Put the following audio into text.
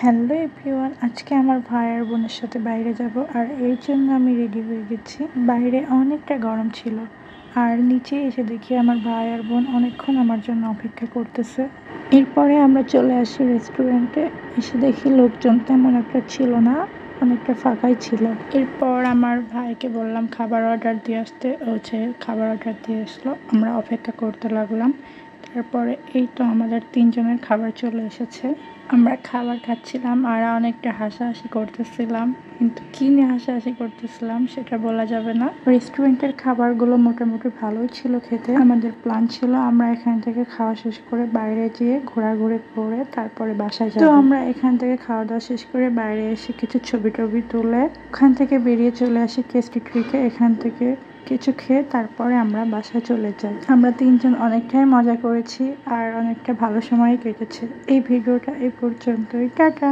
Hello everyone, আজকে আমার ভাই আর বোনের সাথে বাইরে যাব আর এর জন্য আমি রেডি হয়ে গেছি। বাইরে অনেকটা গরম ছিল আর নিচে এসে দেখি আমার ভাই আর বোন অনেকক্ষণ আমার জন্য অপেক্ষা করতেছে। এরপরে আমরা চলে আসি রেস্টুরেন্টে। এসে দেখি লোকজন তেমন একটা ছিল না, অনেকটা ফাঁকাই ছিল। এরপর আমার ভাইকে বললাম খাবার অর্ডার দিয়ে আসতে, খাবার অর্ডার দিয়ে আসলো। আমরা অপেক্ষা করতে লাগলাম। তারপরে এই তো আমাদের 3 জনের খাবার চলে এসেছে। আমরা খাবার খাচ্ছিলাম আর অনেকটা হাসাহাসি করতেছিলাম, কিন্তু কি নিয়ে হাসাহাসি করতেছিলাম সেটা বলা যাবে না। রেস্টুরেন্টের খাবারগুলো মোটামুটি ভালোই ছিল খেতে। আমাদের প্ল্যান ছিল আমরা এখান থেকে খাওয়া শেষ করে বাইরে যেয়ে ঘোরাঘুরি করে তারপরে বাসায় যাব। তো আমরা এখান থেকে খাওয়া দাওয়া শেষ করে বাইরে এসে কিছু ছবি টবি তুলে ওখান থেকে বেরিয়ে চলে আসি কেস্টি ট্রিকে। এখান থেকে কিছু খেয়ে তারপরে আমরা বাসায় চলে যাই। আমরা 3 জন অনেকটাই মজা করেছি আর অনেকটা ভালো সময় কেটেছে। এই ভিডিওটা এই পর্যন্তই। টাটা।